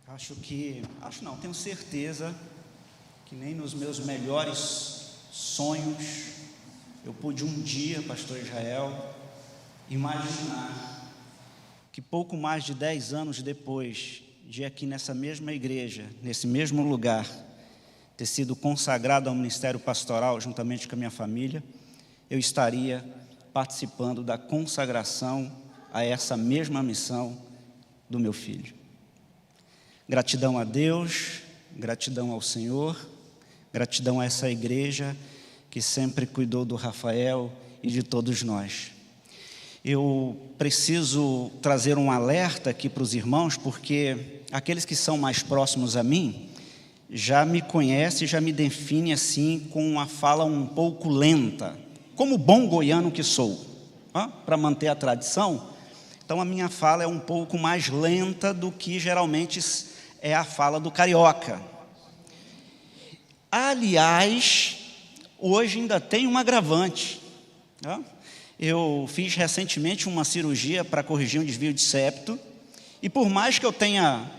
Acho não, tenho certeza que nem nos meus melhores sonhos eu pude um dia, pastor Israel, imaginar que pouco mais de 10 anos depois de aqui nessa mesma igreja, nesse mesmo lugar, ter sido consagrado ao ministério pastoral juntamente com a minha família, eu estaria participando da consagração a essa mesma missão do meu filho. Gratidão a Deus, gratidão ao Senhor, gratidão a essa igreja que sempre cuidou do Rafael e de todos nós. Eu preciso trazer um alerta aqui para os irmãos, porque aqueles que são mais próximos a mim já me conhecem, já me definem assim com uma fala um pouco lenta, como bom goiano que sou, para manter a tradição. Então a minha fala é um pouco mais lenta do que geralmente é a fala do carioca. Aliás, hoje ainda tem um agravante. Eu fiz recentemente uma cirurgia para corrigir um desvio de septo, e por mais que eu tenha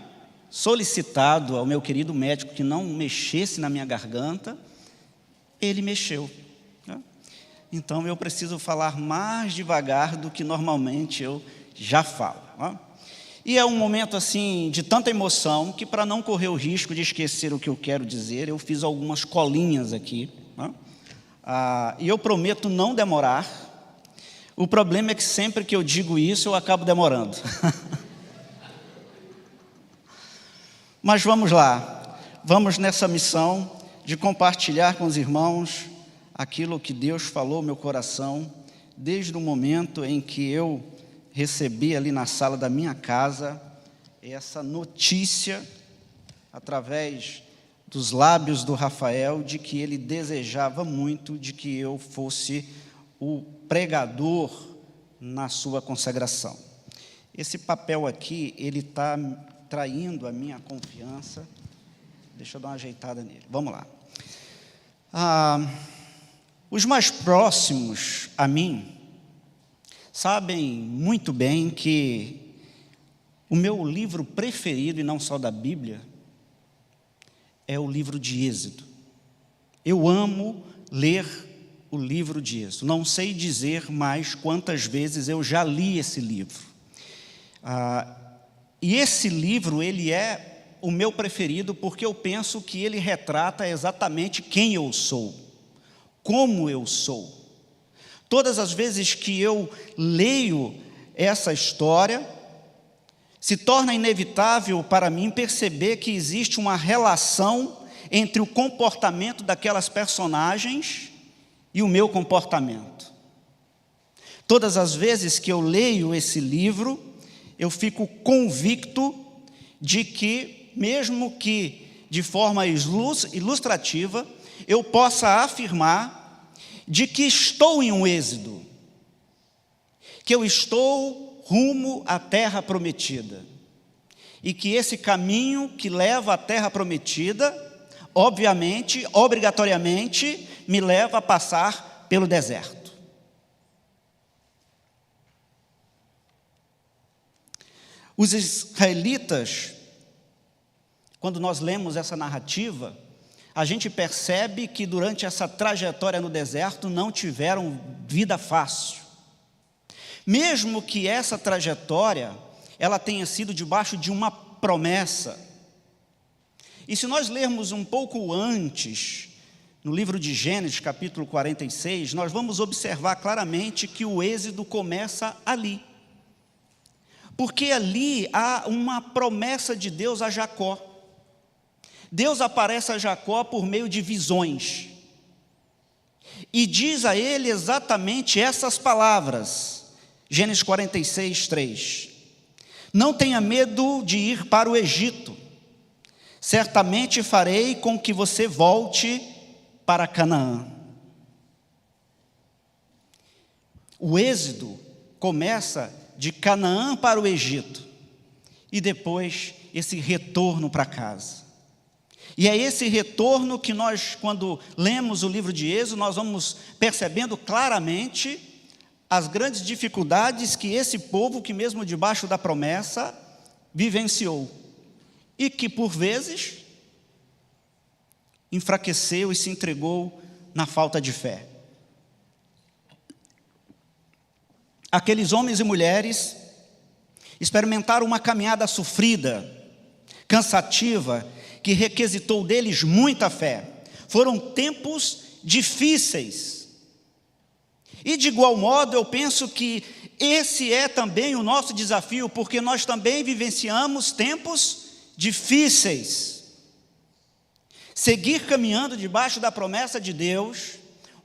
solicitado ao meu querido médico que não mexesse na minha garganta, ele mexeu. Então eu preciso falar mais devagar do que normalmente eu já falo. E é um momento assim de tanta emoção que, para não correr o risco de esquecer o que eu quero dizer, eu fiz algumas colinhas aqui. E eu prometo não demorar. O problema é que sempre que eu digo isso, eu acabo demorando. Mas vamos lá. Vamos nessa missão de compartilhar com os irmãos aquilo que Deus falou no meu coração, desde o momento em que eu recebi ali na sala da minha casa essa notícia, através dos lábios do Rafael, de que ele desejava muito de que eu fosse o pregador na sua consagração. Esse papel aqui, ele está traindo a minha confiança. Deixa eu dar uma ajeitada nele. Vamos lá. Os mais próximos a mim sabem muito bem que o meu livro preferido, e não só da Bíblia, é o livro de Êxodo. Eu amo ler o livro de Êxodo. Não sei dizer mais quantas vezes eu já li esse livro. E esse livro, ele é o meu preferido porque eu penso que ele retrata exatamente quem eu sou, como eu sou. Todas as vezes que eu leio essa história, se torna inevitável para mim perceber que existe uma relação entre o comportamento daquelas personagens e o meu comportamento. Todas as vezes que eu leio esse livro, eu fico convicto de que, mesmo que de forma ilustrativa, eu possa afirmar de que estou em um êxodo, que eu estou rumo à terra prometida, e que esse caminho que leva à terra prometida, obviamente, obrigatoriamente, me leva a passar pelo deserto. Os israelitas, quando nós lemos essa narrativa, a gente percebe que durante essa trajetória no deserto não tiveram vida fácil. Mesmo que essa trajetória, ela tenha sido debaixo de uma promessa. E se nós lermos um pouco antes, no livro de Gênesis, capítulo 46, nós vamos observar claramente que o êxodo começa ali. Porque ali há uma promessa de Deus a Jacó. Deus aparece a Jacó por meio de visões, e diz a ele exatamente essas palavras, Gênesis 46, 3. Não tenha medo de ir para o Egito, certamente farei com que você volte para Canaã. O êxodo começa de Canaã para o Egito, e depois esse retorno para casa. E é esse retorno que nós, quando lemos o livro de Êxodo, nós vamos percebendo claramente as grandes dificuldades que esse povo, que mesmo debaixo da promessa, vivenciou. e que, por vezes, enfraqueceu e se entregou na falta de fé. Aqueles homens e mulheres experimentaram uma caminhada sofrida, cansativa, que requisitou deles muita fé. Foram tempos difíceis. E de igual modo, eu penso que esse é também o nosso desafio, porque nós também vivenciamos tempos difíceis. Seguir caminhando debaixo da promessa de Deus,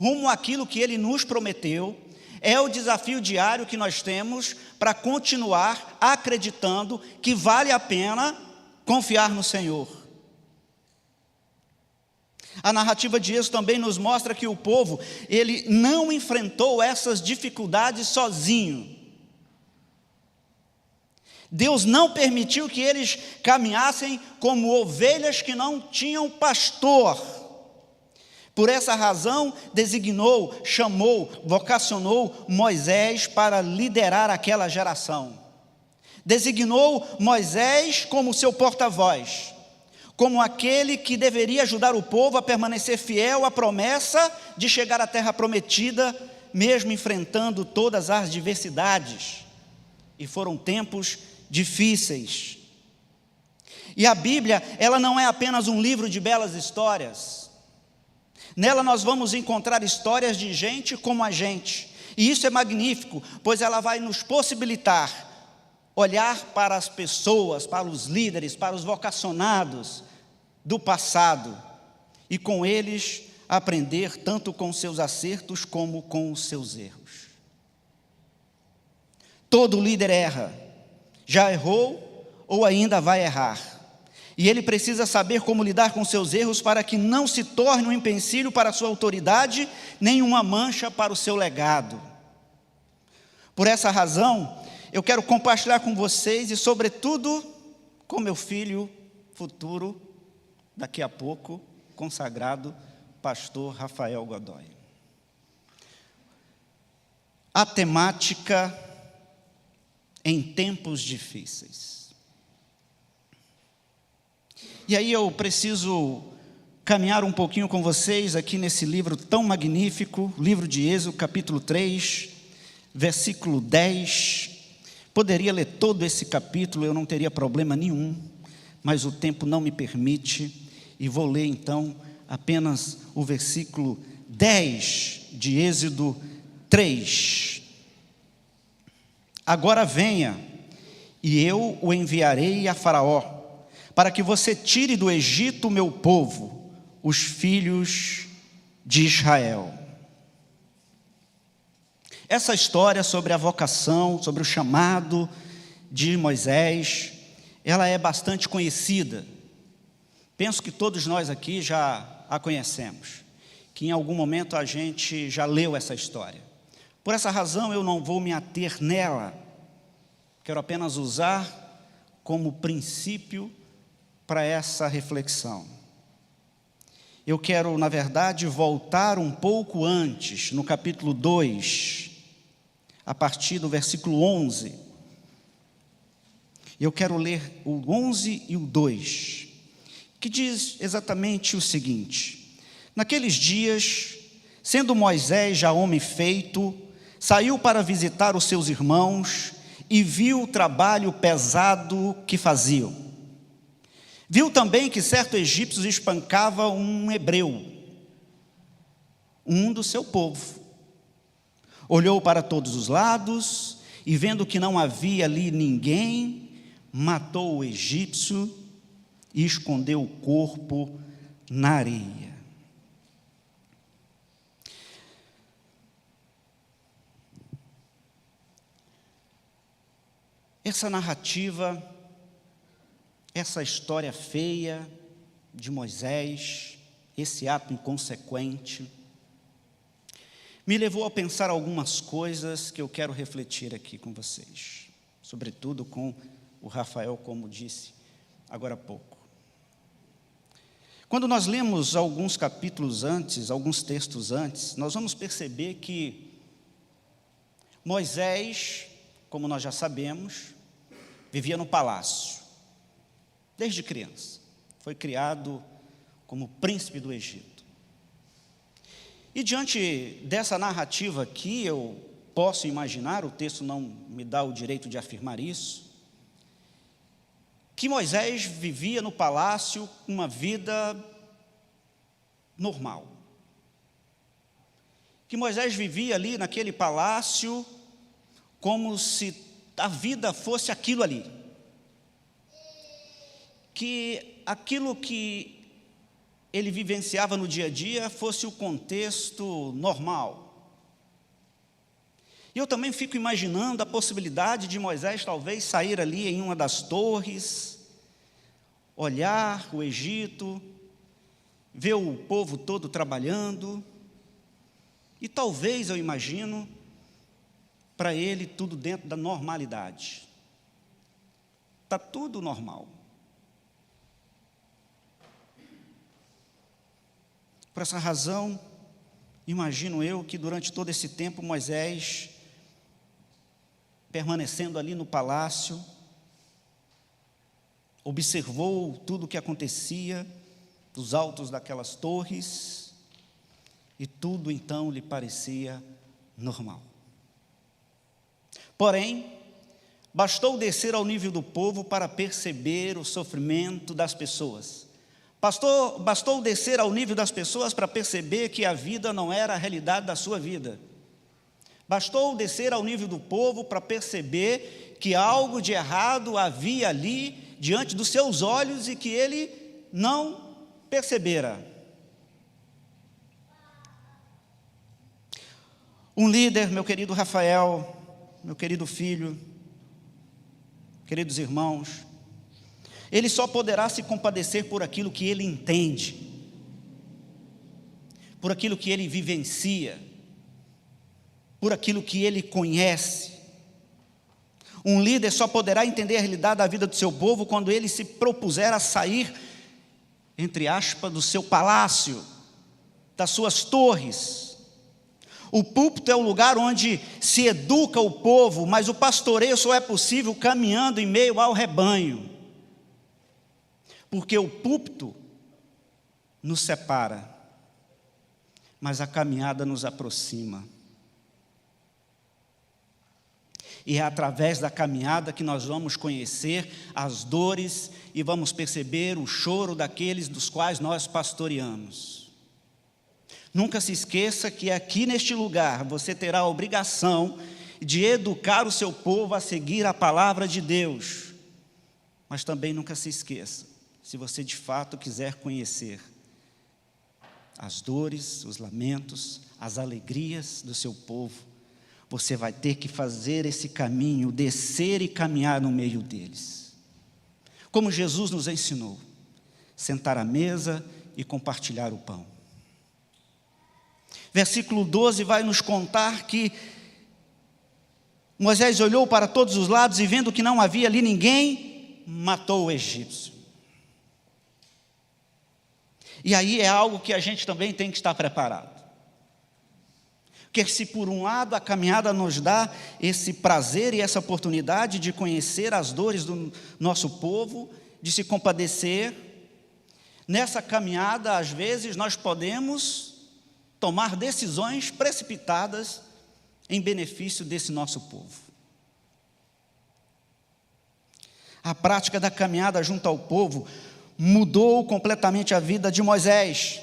rumo àquilo que Ele nos prometeu, é o desafio diário que nós temos para continuar acreditando que vale a pena confiar no Senhor. A narrativa de Êxodo também nos mostra que o povo, ele não enfrentou essas dificuldades sozinho. Deus não permitiu que eles caminhassem como ovelhas que não tinham pastor. Por essa razão, designou, chamou, vocacionou Moisés para liderar aquela geração. Designou Moisés como seu porta-voz, como aquele que deveria ajudar o povo a permanecer fiel à promessa de chegar à terra prometida, mesmo enfrentando todas as adversidades. E foram tempos difíceis. E a Bíblia, ela não é apenas um livro de belas histórias. Nela nós vamos encontrar histórias de gente como a gente. E isso é magnífico, pois ela vai nos possibilitar olhar para as pessoas, para os líderes, para os vocacionados do passado, e com eles aprender tanto com seus acertos como com os seus erros. Todo líder erra, já errou ou ainda vai errar. E ele precisa saber como lidar com seus erros para que não se torne um empecilho para a sua autoridade, nem uma mancha para o seu legado. Por essa razão, eu quero compartilhar com vocês e, sobretudo, com meu filho futuro, daqui a pouco, consagrado, pastor Rafael Godoy. A temática em tempos difíceis. E aí eu preciso caminhar um pouquinho com vocês aqui nesse livro tão magnífico, livro de Êxodo, capítulo 3, versículo 10. Poderia ler todo esse capítulo, eu não teria problema nenhum, mas o tempo não me permite, e vou ler então apenas o versículo 10 de Êxodo 3. Agora venha, e eu o enviarei a Faraó, para que você tire do Egito o meu povo, os filhos de Israel. Essa história sobre a vocação, sobre o chamado de Moisés, ela é bastante conhecida. Penso que todos nós aqui já a conhecemos, que em algum momento a gente já leu essa história. Por essa razão eu não vou me ater nela, quero apenas usar como princípio para essa reflexão. Eu quero, na verdade, voltar um pouco antes, no capítulo 2, a partir do versículo 11. Eu quero ler o 11 e o 2, que diz exatamente o seguinte: naqueles dias, sendo Moisés já homem feito, saiu para visitar os seus irmãos e viu o trabalho pesado que faziam. Viu também que certo egípcio espancava um hebreu, um do seu povo. Olhou para todos os lados e, vendo que não havia ali ninguém, matou o egípcio e escondeu o corpo na areia. Essa narrativa, essa história feia de Moisés, esse ato inconsequente, me levou a pensar algumas coisas que eu quero refletir aqui com vocês, sobretudo com o Rafael, como disse agora há pouco. Quando nós lemos alguns capítulos antes, alguns textos antes, nós vamos perceber que Moisés, como nós já sabemos, vivia no palácio. desde criança. Foi criado como príncipe do Egito. E diante dessa narrativa aqui, eu posso imaginar, o texto não me dá o direito de afirmar isso, que Moisés vivia no palácio uma vida normal. Que Moisés vivia ali naquele palácio como se a vida fosse aquilo ali. Que aquilo que ele vivenciava no dia a dia fosse o contexto normal. E eu também fico imaginando a possibilidade de Moisés talvez sair ali em uma das torres, olhar o Egito, ver o povo todo trabalhando, e talvez, eu imagino, para ele tudo dentro da normalidade. Está tudo normal. Por essa razão, imagino eu que durante todo esse tempo Moisés, permanecendo ali no palácio, observou tudo o que acontecia dos altos daquelas torres, e tudo então lhe parecia normal. Porém, bastou descer ao nível do povo para perceber o sofrimento das pessoas. Bastou descer ao nível das pessoas para perceber que a vida não era a realidade da sua vida. Bastou descer ao nível do povo para perceber que algo de errado havia ali diante dos seus olhos e que ele não percebera. Um líder, meu querido Rafael, meu querido filho, queridos irmãos, ele só poderá se compadecer por aquilo que ele entende, por aquilo que ele vivencia, por aquilo que ele conhece. Um líder só poderá entender a realidade da vida do seu povo quando ele se propuser a sair, entre aspas, do seu palácio, das suas torres. O púlpito é o lugar onde se educa o povo, mas o pastoreio só é possível caminhando em meio ao rebanho. Porque o púlpito nos separa, mas a caminhada nos aproxima. E é através da caminhada que nós vamos conhecer as dores e vamos perceber o choro daqueles dos quais nós pastoreamos. Nunca se esqueça que aqui neste lugar você terá a obrigação de educar o seu povo a seguir a palavra de Deus. Mas também nunca se esqueça, se você de fato quiser conhecer as dores, os lamentos, as alegrias do seu povo, você vai ter que fazer esse caminho, descer e caminhar no meio deles. Como Jesus nos ensinou, sentar à mesa e compartilhar o pão. Versículo 12 vai nos contar que Moisés olhou para todos os lados e vendo que não havia ali ninguém, matou o egípcio. E aí é algo que a gente também tem que estar preparado. Porque se por um lado a caminhada nos dá esse prazer e essa oportunidade de conhecer as dores do nosso povo, de se compadecer, nessa caminhada às vezes nós podemos tomar decisões precipitadas em benefício desse nosso povo. A prática da caminhada junto ao povo mudou completamente a vida de Moisés.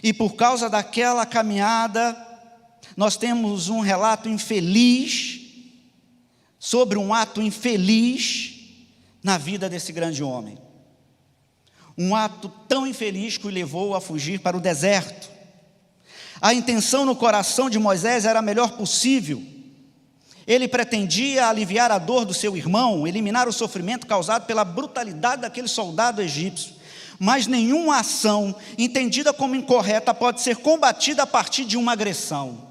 E por causa daquela caminhada, nós temos um relato infeliz, sobre um ato infeliz na vida desse grande homem. Um ato tão infeliz que o levou a fugir para o deserto. A intenção no coração de Moisés era a melhor possível. Ele pretendia aliviar a dor do seu irmão, eliminar o sofrimento causado pela brutalidade daquele soldado egípcio. Mas nenhuma ação entendida como incorreta pode ser combatida a partir de uma agressão.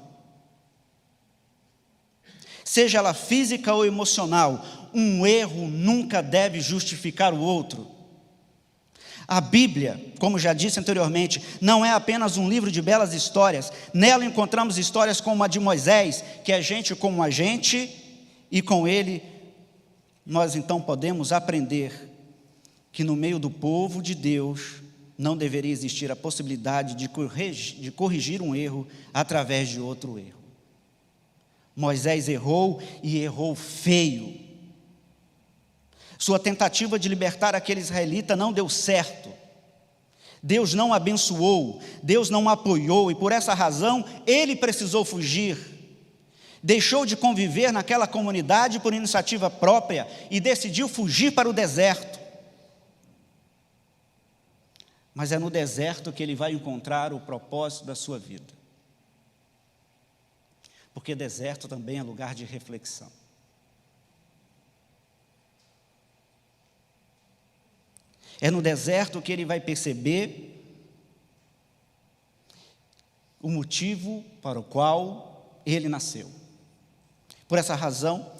Seja ela física ou emocional, um erro nunca deve justificar o outro. A Bíblia, como já disse anteriormente, não é apenas um livro de belas histórias. Nela encontramos histórias como a de Moisés, que é gente como a gente, e com ele nós então podemos aprender que no meio do povo de Deus não deveria existir a possibilidade de corrigir um erro através de outro erro. Moisés errou e errou feio. Sua tentativa de libertar aquele israelita não deu certo. Deus não abençoou, Deus não apoiou, e por essa razão ele precisou fugir. Deixou de conviver naquela comunidade por iniciativa própria e decidiu fugir para o deserto. Mas é no deserto que ele vai encontrar o propósito da sua vida. Porque deserto também é lugar de reflexão. É no deserto que ele vai perceber o motivo para o qual ele nasceu. Por essa razão,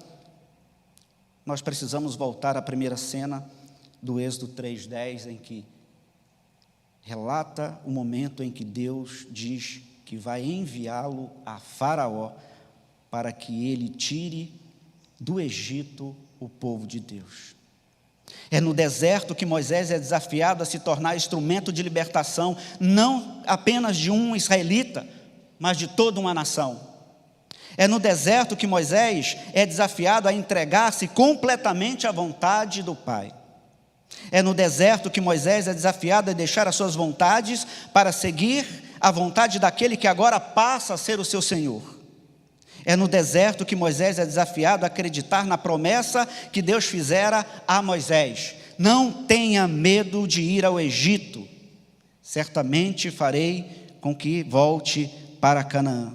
nós precisamos voltar à primeira cena do Êxodo 3:10, em que relata o momento em que Deus diz que vai enviá-lo a Faraó para que ele tire do Egito o povo de Deus. É no deserto que Moisés é desafiado a se tornar instrumento de libertação, não apenas de um israelita, mas de toda uma nação. É no deserto que Moisés é desafiado a entregar-se completamente à vontade do Pai. É no deserto que Moisés é desafiado a deixar as suas vontades para seguir a vontade daquele que agora passa a ser o seu Senhor. É no deserto que Moisés é desafiado a acreditar na promessa que Deus fizera a Moisés: não tenha medo de ir ao Egito, certamente farei com que volte para Canaã.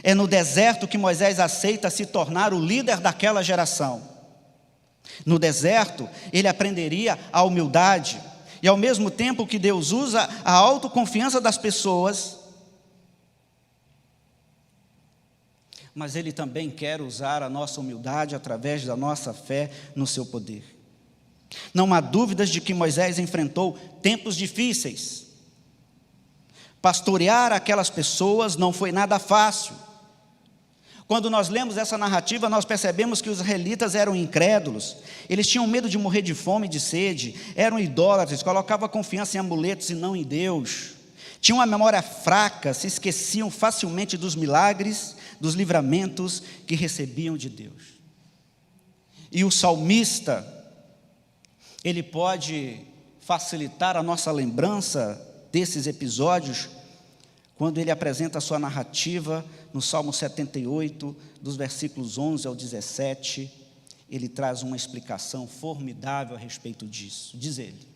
É no deserto que Moisés aceita se tornar o líder daquela geração. No deserto, ele aprenderia a humildade, e ao mesmo tempo que Deus usa a autoconfiança das pessoas, mas ele também quer usar a nossa humildade através da nossa fé no seu poder. Não há dúvidas de que Moisés enfrentou tempos difíceis. Pastorear aquelas pessoas não foi nada fácil. Quando nós lemos essa narrativa, nós percebemos que os israelitas eram incrédulos, eles tinham medo de morrer de fome e de sede, eram idólatras, colocavam confiança em amuletos e não em Deus, tinham uma memória fraca, se esqueciam facilmente dos milagres, dos livramentos que recebiam de Deus. E o salmista, ele pode facilitar a nossa lembrança desses episódios, quando ele apresenta a sua narrativa no Salmo 78, dos versículos 11 ao 17, ele traz uma explicação formidável a respeito disso. Diz ele: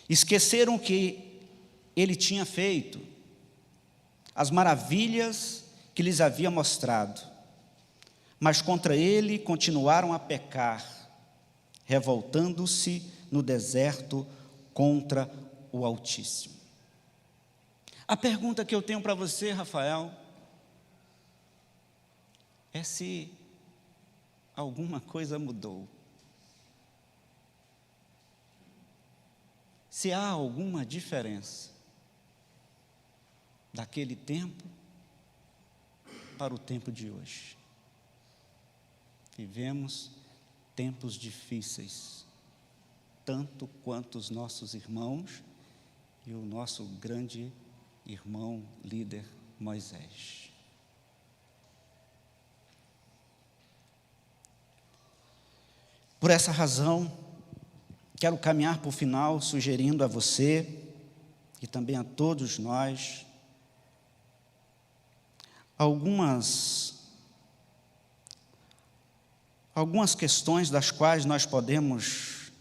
esqueceram o que ele tinha feito, as maravilhas que lhes havia mostrado, mas contra ele continuaram a pecar, revoltando-se no deserto contra o Altíssimo. A pergunta que eu tenho para você, Rafael, é se alguma coisa mudou. Se há alguma diferença daquele tempo para o tempo de hoje. Vivemos tempos difíceis, tanto quanto os nossos irmãos e o nosso grande irmão líder Moisés. Por essa razão, quero caminhar para o final sugerindo a você e também a todos nós algumas questões das quais nós podemos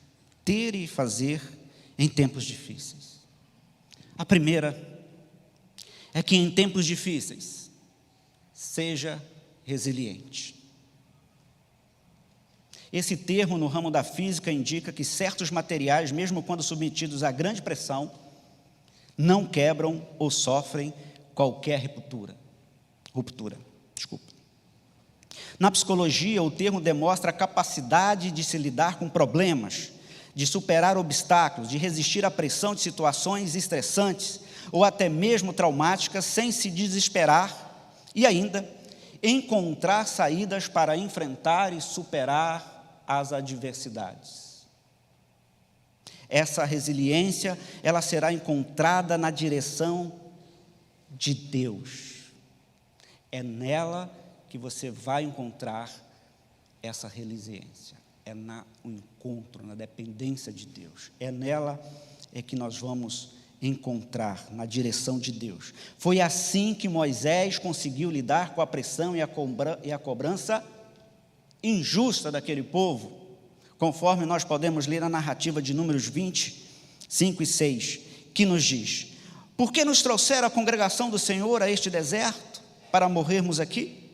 ter e fazer em tempos difíceis. A primeira é que em tempos difíceis, seja resiliente. Esse termo no ramo da física indica que certos materiais, mesmo quando submetidos a grande pressão, não quebram ou sofrem qualquer ruptura. Na psicologia, o termo demonstra a capacidade de se lidar com problemas, de superar obstáculos, de resistir à pressão de situações estressantes ou até mesmo traumáticas sem se desesperar e ainda encontrar saídas para enfrentar e superar às adversidades. Essa resiliência, ela será encontrada na direção de Deus. É nela que você vai encontrar essa resiliência. É no encontro, na dependência de Deus. É nela que nós vamos encontrar, na direção de Deus. Foi assim que Moisés conseguiu lidar com a pressão e a cobrança injusta daquele povo, conforme nós podemos ler na narrativa de Números 20, 5 e 6, que nos diz: por que nos trouxeram a congregação do Senhor a este deserto, para morrermos aqui,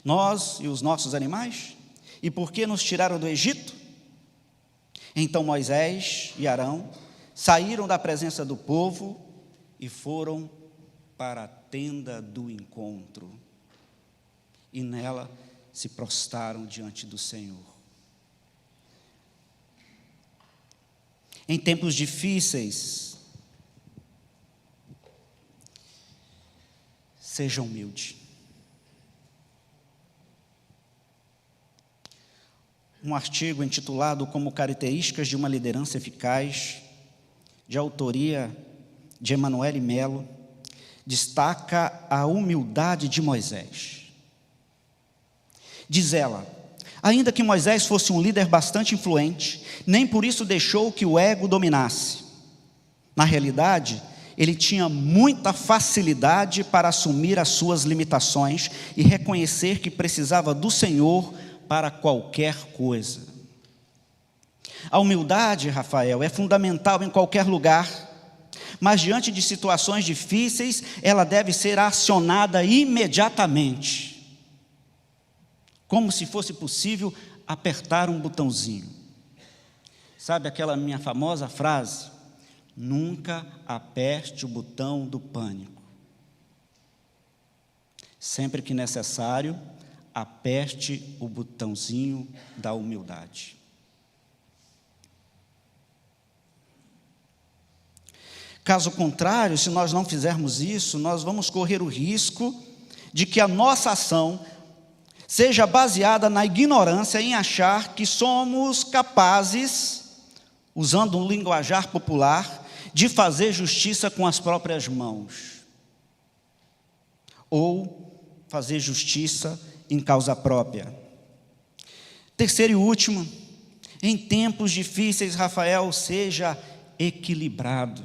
nós e os nossos animais? E por que nos tiraram do Egito? Então Moisés e Arão saíram da presença do povo e foram para a tenda do encontro, e nela se prostraram diante do Senhor. Em tempos difíceis, seja humilde. Um artigo intitulado Como Características de uma Liderança Eficaz, de autoria de Emanuele Melo, destaca a humildade de Moisés. Diz ela: ainda que Moisés fosse um líder bastante influente, nem por isso deixou que o ego dominasse. Na realidade, ele tinha muita facilidade para assumir as suas limitações e reconhecer que precisava do Senhor para qualquer coisa. A humildade, Rafael, é fundamental em qualquer lugar, mas diante de situações difíceis, ela deve ser acionada imediatamente, como se fosse possível apertar um botãozinho. Sabe aquela minha famosa frase? Nunca aperte o botão do pânico. Sempre que necessário, aperte o botãozinho da humildade. Caso contrário, se nós não fizermos isso, nós vamos correr o risco de que a nossa ação seja baseada na ignorância, em achar que somos capazes, usando um linguajar popular, de fazer justiça com as próprias mãos, ou fazer justiça em causa própria. Terceiro e último, em tempos difíceis, Rafael, seja equilibrado.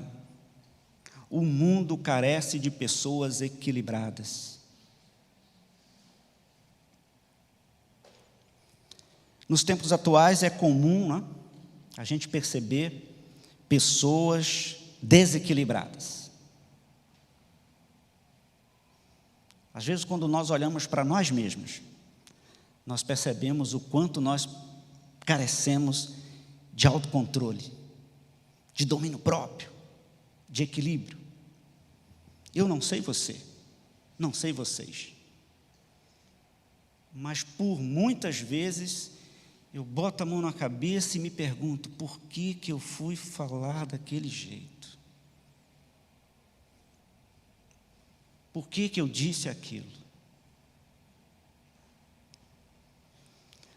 O mundo carece de pessoas equilibradas. Nos tempos atuais é comum, né, a gente perceber pessoas desequilibradas. Às vezes, quando nós olhamos para nós mesmos, nós percebemos o quanto nós carecemos de autocontrole, de domínio próprio, de equilíbrio. Eu não sei você, não sei vocês, mas por muitas vezes eu boto a mão na cabeça e me pergunto: por que eu fui falar daquele jeito? Por que eu disse aquilo?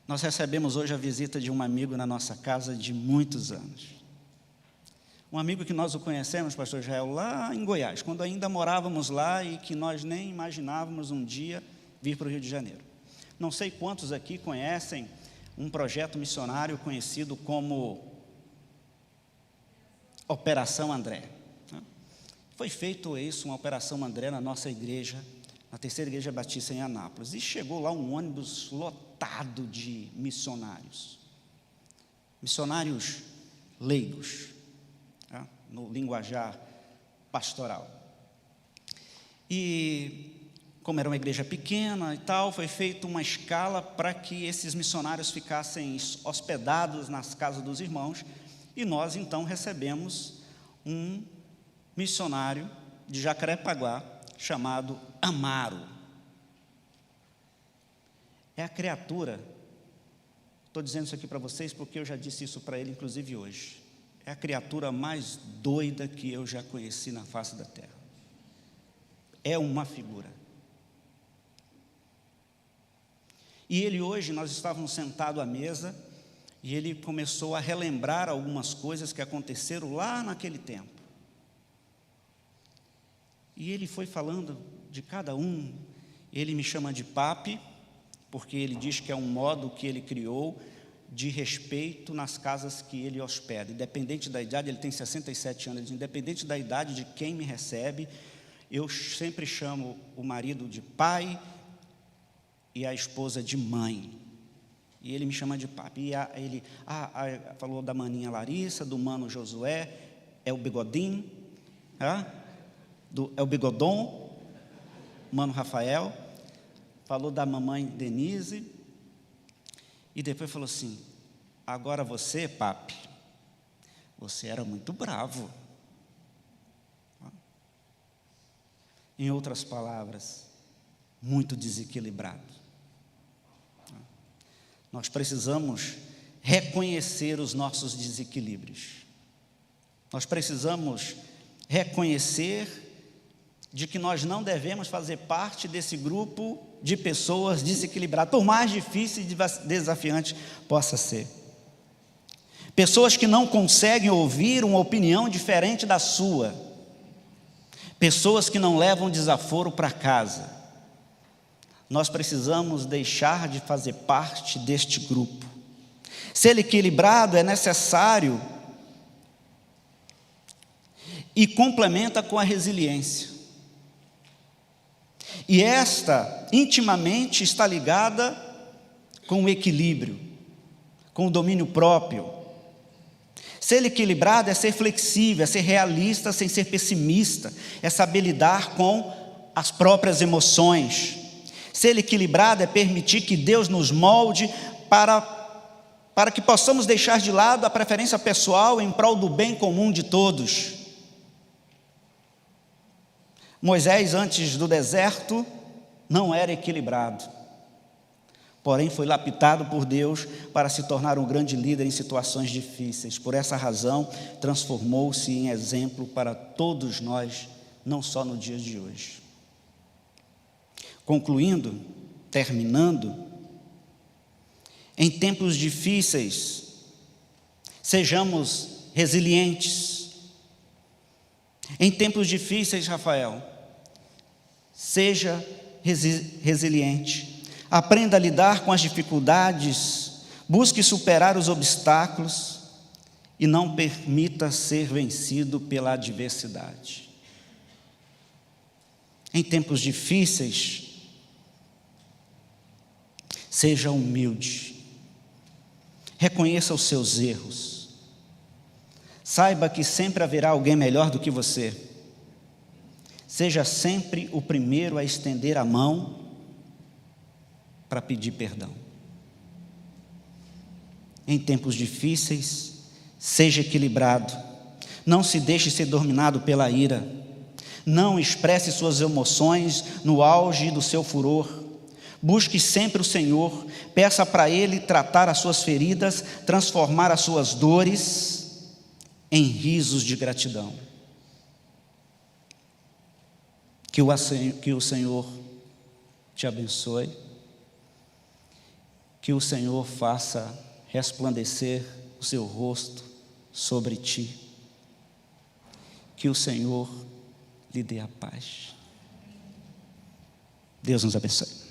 Nós recebemos hoje a visita de um amigo na nossa casa de muitos anos. Um amigo que nós o conhecemos, pastor Israel, lá em Goiás, quando ainda morávamos lá e que nós nem imaginávamos um dia vir para o Rio de Janeiro. Não sei quantos aqui conhecem um projeto missionário conhecido como Operação André. Foi feito isso, uma Operação André na nossa igreja, na Terceira Igreja Batista em Anápolis, e chegou lá um ônibus lotado de missionários leigos, no linguajar pastoral. E como era uma igreja pequena e tal, foi feita uma escala para que esses missionários ficassem hospedados nas casas dos irmãos, e nós então recebemos um missionário de Jacarepaguá, chamado Amaro. É a criatura, estou dizendo isso aqui para vocês porque eu já disse isso para ele, inclusive hoje, é a criatura mais doida que eu já conheci na face da terra. É uma figura. E ele hoje, nós estávamos sentados à mesa, E ele começou a relembrar algumas coisas que aconteceram lá naquele tempo. E ele foi falando de cada um. Ele me chama de papi, porque ele diz que é um modo que ele criou de respeito nas casas que ele hospeda. Independente da idade, ele tem 67 anos, independente da idade de quem me recebe, eu sempre chamo o marido de pai e a esposa de mãe. E ele me chama de papi. E ele falou da maninha Larissa, do mano Josué, é o bigodinho, é o bigodon, mano Rafael. Falou da mamãe Denise. E depois falou assim: agora você, papi, você era muito bravo. Em outras palavras, muito desequilibrado. Nós precisamos reconhecer os nossos desequilíbrios. Nós precisamos reconhecer de que nós não devemos fazer parte desse grupo de pessoas desequilibradas, por mais difícil e desafiante possa ser. Pessoas que não conseguem ouvir uma opinião diferente da sua. Pessoas que não levam desaforo para casa. Nós precisamos deixar de fazer parte deste grupo. Ser equilibrado é necessário e complementa com a resiliência. E esta intimamente está ligada com o equilíbrio, com o domínio próprio. Ser equilibrado é ser flexível, é ser realista sem ser pessimista, é saber lidar com as próprias emoções. Ser equilibrado é permitir que Deus nos molde para que possamos deixar de lado a preferência pessoal em prol do bem comum de todos. Moisés, antes do deserto, não era equilibrado, porém foi lapidado por Deus para se tornar um grande líder em situações difíceis. Por essa razão, transformou-se em exemplo para todos nós, não só no dia de hoje. Concluindo, terminando, em tempos difíceis, sejamos resilientes. Em tempos difíceis, Rafael, seja resiliente, aprenda a lidar com as dificuldades, busque superar os obstáculos e não permita ser vencido pela adversidade. Em tempos difíceis, seja humilde, reconheça os seus erros, saiba que sempre haverá alguém melhor do que você. Seja sempre o primeiro a estender a mão para pedir perdão. Em tempos difíceis, seja equilibrado. Não se deixe ser dominado pela ira. Não expresse suas emoções no auge do seu furor. Busque sempre o Senhor. Peça para Ele tratar as suas feridas, transformar as suas dores em risos de gratidão. Que o Senhor te abençoe, que o Senhor faça resplandecer o seu rosto sobre ti, que o Senhor lhe dê a paz. Deus nos abençoe.